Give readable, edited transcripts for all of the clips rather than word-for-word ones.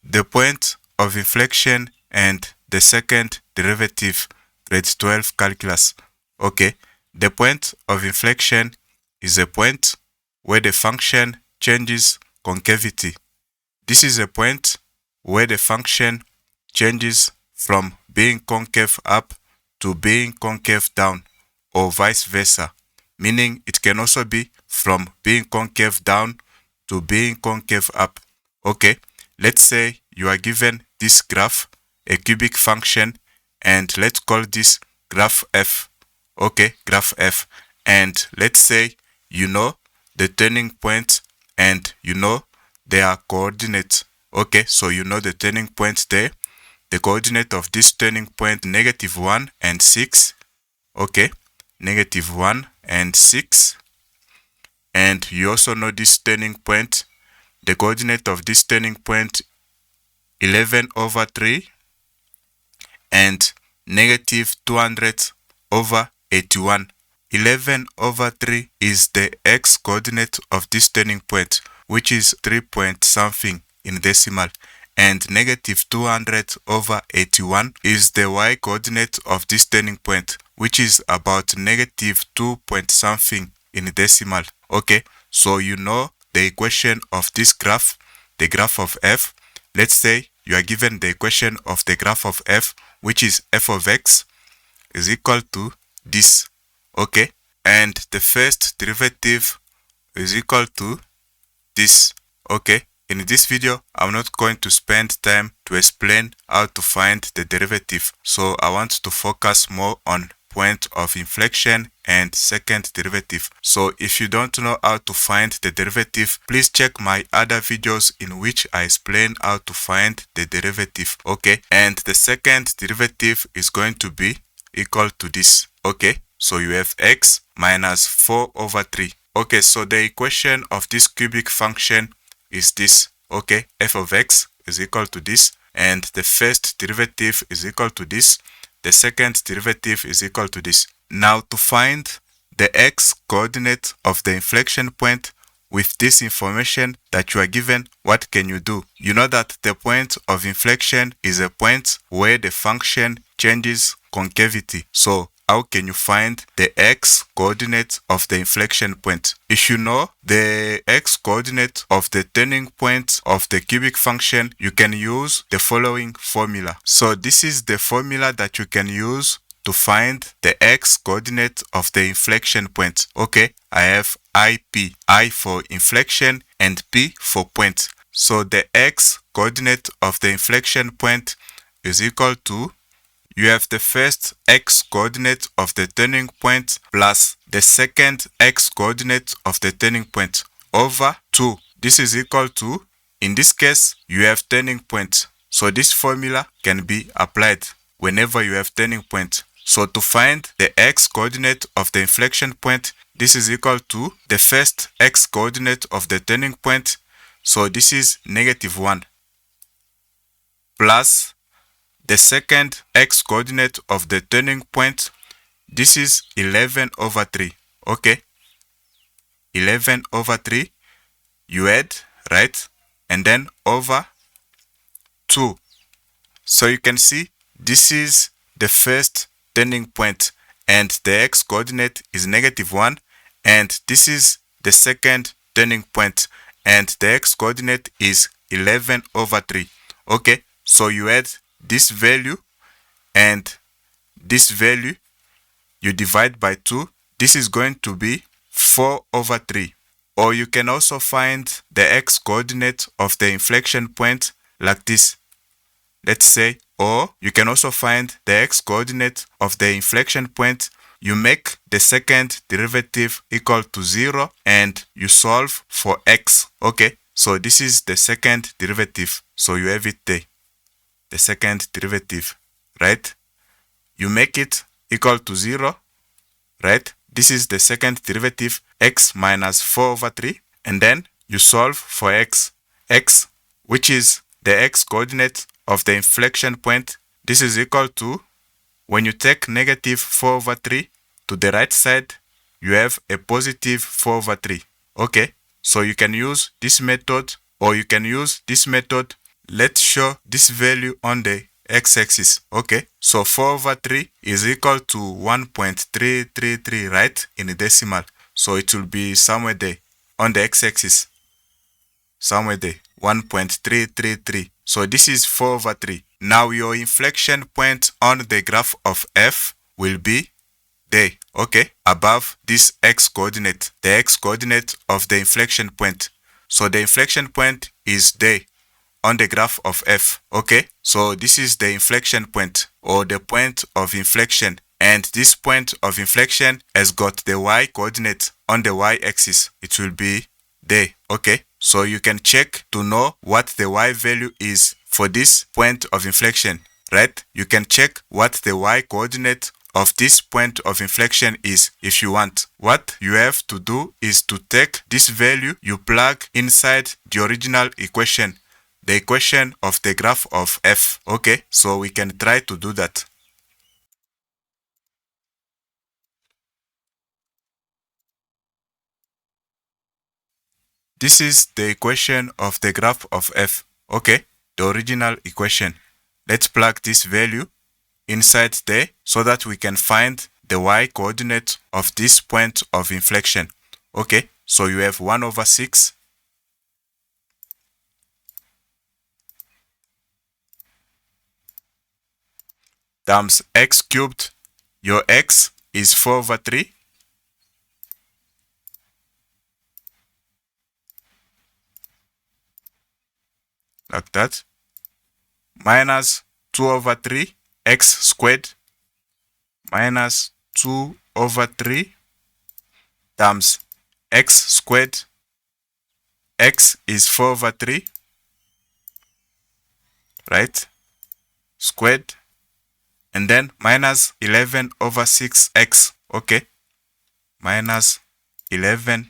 The point of inflection and the second derivative, grade 12 calculus. Okay, the point of inflection is a point where the function changes concavity. This is a point where the function changes from being concave up to being concave down, or vice versa, meaning it can also be from being concave down to being concave up. Okay, let's say you are given this graph, a cubic function, and let's call this graph f. Okay, graph f. And let's say you know the turning point and you know their coordinates. Okay, so you know the turning point there. The coordinate of this turning point, -1 and 6. Okay, -1 and 6. And you also know this turning point. The coordinate of this turning point, 11/3 and -200/81. 11/3 is the x coordinate of this turning point, which is 3 point something in decimal, and -200/81 is the y coordinate of this turning point, which is about -2 point something in decimal. Okay, so you know the equation of this graph, the graph of f. Let's say you are given the equation of the graph of f, which is f of x is equal to this. Okay, and the first derivative is equal to this. Okay, in this video, I'm not going to spend time to explain how to find the derivative. So I want to focus more on point of inflection and second derivative. So if you don't know how to find the derivative, please check my other videos in which I explain how to find the derivative. Okay, and the second derivative is going to be equal to this. Okay, so you have x minus 4/3. Okay, so the equation of this cubic function is this. Okay, f of x is equal to this, and the first derivative is equal to this. The second derivative is equal to this. Now to find the x coordinate of the inflection point with this information that you are given, what can you do? You know that the point of inflection is a point where the function changes concavity. So how can you find the x coordinate of the inflection point? If you know the x coordinate of the turning point of the cubic function, you can use the following formula. So this is the formula that you can use to find the x coordinate of the inflection point. Okay, I have IP, I for inflection and P for point. So the x coordinate of the inflection point is equal to, you have the first x coordinate of the turning point plus the second x coordinate of the turning point over 2. This is equal to, in this case, you have turning point. So this formula can be applied whenever you have turning point. So to find the x coordinate of the inflection point, this is equal to the first x coordinate of the turning point. So this is -1 plus the second x coordinate of the turning point. This is 11/3. Okay, 11/3 you add, right, and then over 2. So you can see this is the first turning point and the x coordinate is -1, and this is the second turning point and the x coordinate is 11/3. Okay, so you add this value and this value, you divide by 2. This is going to be 4/3. Or you can also find the x coordinate of the inflection point like this. Let's say, or you can also find the x coordinate of the inflection point. You make the second derivative equal to 0 and you solve for x. Okay, so this is the second derivative. So you have it there, the second derivative, right? You make it equal to 0, right? This is the second derivative, x minus 4/3, and then you solve for x, which is the x coordinate of the inflection point. This is equal to, when you take -4/3 to the right side, you have a positive 4/3. Okay, so you can use this method or you can use this method. let's show this value on the x-axis. Okay, so 4 over 3 is equal to 1.333, right, in a decimal. So it will be somewhere there on the x-axis, somewhere there, 1.333. So this is 4 over 3. Now your inflection point on the graph of f will be there, okay, above this x coordinate, the x coordinate of the inflection point. So the inflection point is there on the graph of f, okay. So this is the inflection point, or the point of inflection, and this point of inflection has got the y coordinate on the y-axis. It will be there, okay. So you can check to know what the y value is for this point of inflection, right? You can check what the y coordinate of this point of inflection is if you want. What you have to do is to take this value, you plug inside the original equation, the equation of the graph of f, okay. So we can try to do that. This is the equation of the graph of f, okay, the original equation. Let's plug this value inside there so that we can find the y coordinate of this point of inflection. Okay, so you have 1 over 6 times x cubed. Your x is 4 over 3 like that, minus 2 over 3 x squared minus 2 over 3 times x squared. X is 4 over 3, right, squared, and then minus 11 over 6x, okay, minus 11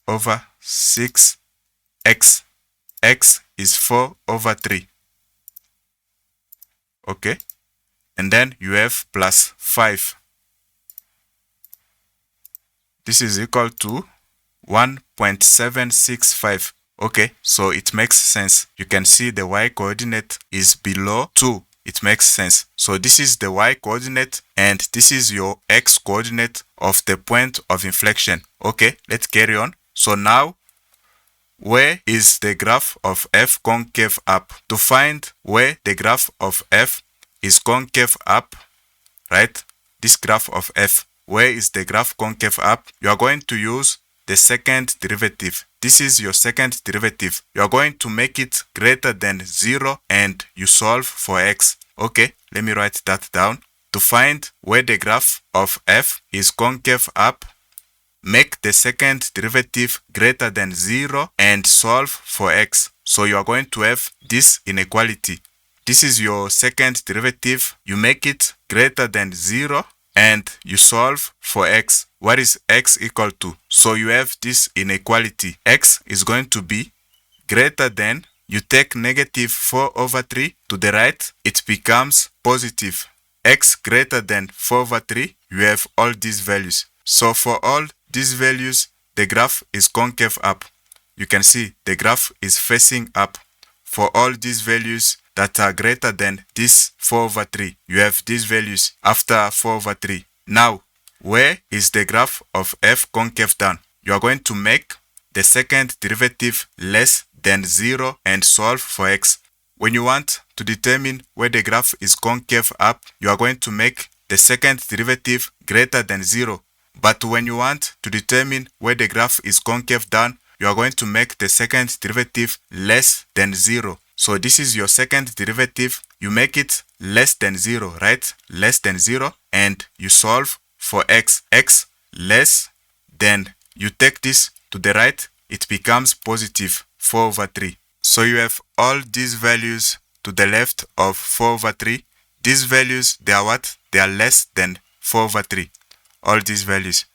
over 6x. X is 4 over 3, okay, and then you have plus 5. This is equal to 1.765. Okay, so it makes sense. You can see the y coordinate is below 2. It makes sense. So this is the y coordinate and this is your x coordinate of the point of inflection. Okay, let's carry on. So now, where is the graph of f concave up? To find where the graph of f is concave up, right? This graph of f, where is the graph concave up? You are going to use the second derivative. This is your second derivative. You are going to make it greater than 0 and you solve for x. Okay, let me write that down. To find where the graph of f is concave up, make the second derivative greater than 0 and solve for x. So you are going to have this inequality. This is your second derivative. You make it greater than 0 and you solve for x. What is x equal to? So you have this inequality. X is going to be greater than, you take negative 4 over 3 to the right, it becomes positive. X greater than 4 over 3, you have all these values. So for all these values, the graph is concave up. You can see the graph is facing up. For all these values that are greater than this 4 over 3, you have these values after 4 over 3. Now, where is the graph of f concave down? You are going to make the second derivative less than 0 and solve for x. When you want to determine where the graph is concave up, you are going to make the second derivative greater than 0. But when you want to determine where the graph is concave down, you are going to make the second derivative less than 0. So this is your second derivative. You make it less than 0, right? Less than 0, and you solve for x. X less than, you take this to the right, it becomes positive 4 over 3. So you have all these values to the left of 4 over 3. These values, they are what? They are less than 4 over 3. All these values.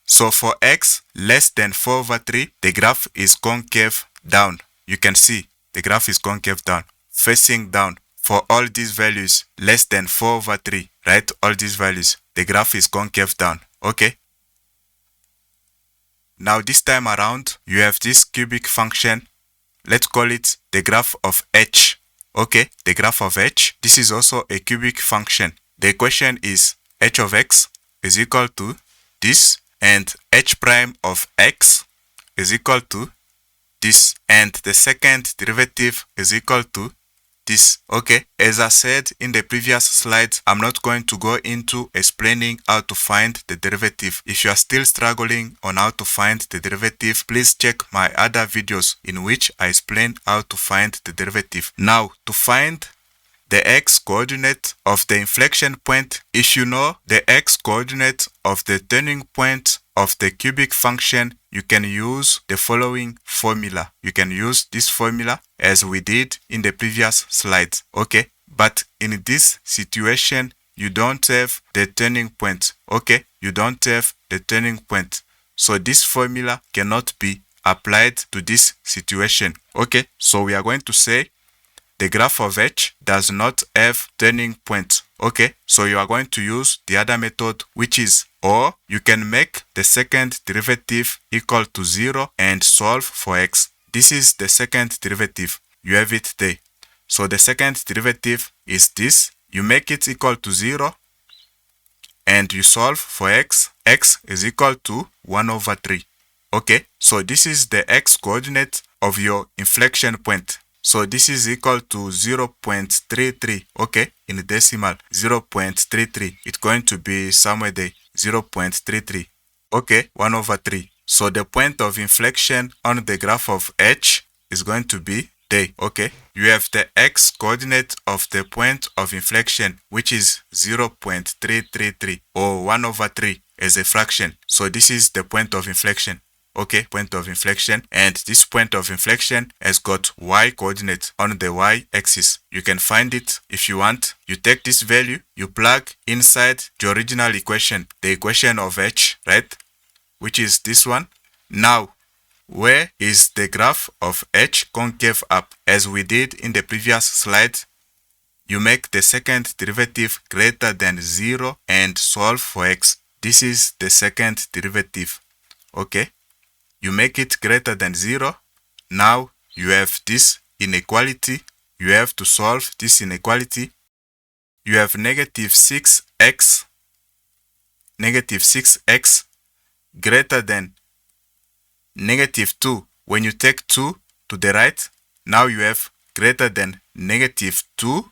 So for x less than 4 over 3, the graph is concave down. You can see the graph is concave down, facing down. For all these values less than 4 over 3, right? All these values, the graph is concave down. Okay. Now this time around, you have this cubic function let's call it the graph of h. Okay, the graph of h. This is also a cubic function. The equation is h of x is equal to this, and h prime of x is equal to this, and the second derivative is equal to this. Okay, as I said in the previous slides, I'm not going to go into explaining how to find the derivative. If you are still struggling on how to find the derivative, please check my other videos in which I explain how to find the derivative. Now, to find the x-coordinate of the inflection point, if you know the x-coordinate of the turning point of the cubic function, you can use the following formula. You can use this formula as we did in the previous slides. Okay, but in this situation, you don't have the turning point. Okay, you don't have the turning point. So this formula cannot be applied to this situation. Okay, so we are going to say the graph of h does not have turning point. Okay, so you are going to use the other method, which is, or you can make the second derivative equal to 0 and solve for x. This is the second derivative. You have it there. So the second derivative is this. You make it equal to 0 and you solve for x. X is equal to 1 over 3. Okay, so this is the x-coordinate of your inflection point. So this is equal to 0.33, okay, in decimal, 0.33. It's going to be somewhere there, 0.33, okay, 1 over 3. So the point of inflection on the graph of h is going to be there, okay. You have the x-coordinate of the point of inflection, which is 0.333, or 1 over 3 as a fraction. So this is the point of inflection. Okay, point of inflection, and this point of inflection has got y coordinate on the y-axis. You can find it if you want. You take this value, you plug inside the original equation, the equation of h, right, which is this one. Now, where is the graph of h concave up? As we did in the previous slide, you make the second derivative greater than 0 and solve for x. This is the second derivative, okay. You make it greater than 0. Now you have this inequality. You have to solve this inequality. You have negative 6x greater than negative 2. When you take 2 to the right, now you have greater than negative 2.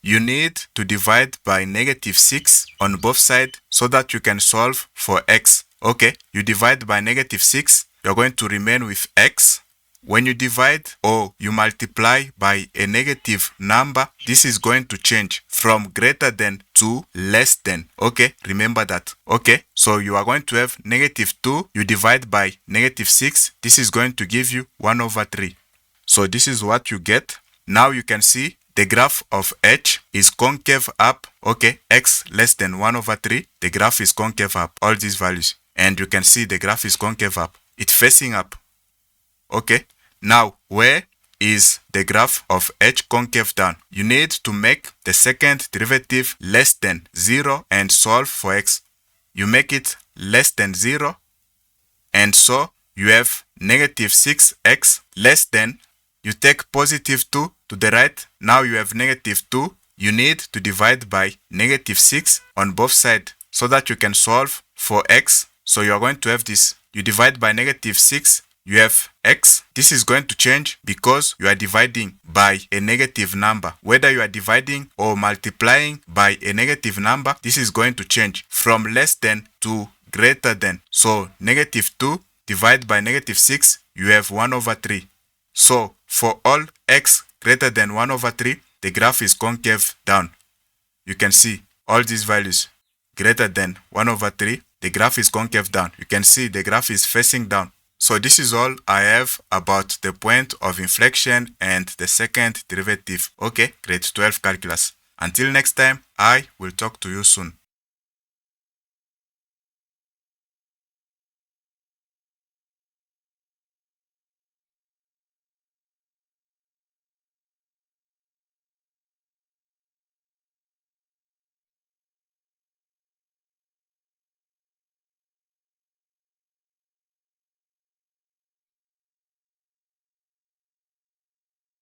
You need to divide by negative 6 on both sides so that you can solve for x. Okay, you divide by negative 6, you're going to remain with x. When you divide or you multiply by a negative number, this is going to change from greater than to less than. Okay, remember that. Okay, so you are going to have negative 2, you divide by negative 6, this is going to give you 1 over 3. So this is what you get. Now you can see the graph of h is concave up. Okay, x less than 1 over 3, the graph is concave up, all these values. And you can see the graph is concave up. It's facing up. Okay. Now, where is the graph of h concave down? You need to make the second derivative less than 0 and solve for x. You make it less than 0. And so you have negative 6x less than. You take positive 2 to the right. Now you have negative 2. You need to divide by negative 6 on both sides so that you can solve for x. So you are going to have this. You divide by negative 6, you have x. This is going to change because you are dividing by a negative number. Whether you are dividing or multiplying by a negative number, this is going to change from less than to greater than. So negative 2 divided by negative 6, you have 1 over 3. So for all x greater than 1 over 3, the graph is concave down. You can see all these values greater than 1 over 3. The graph is concave down. You can see the graph is facing down. So this is all I have about the point of inflection and the second derivative. Okay, grade 12 calculus. Until next time, I will talk to you soon.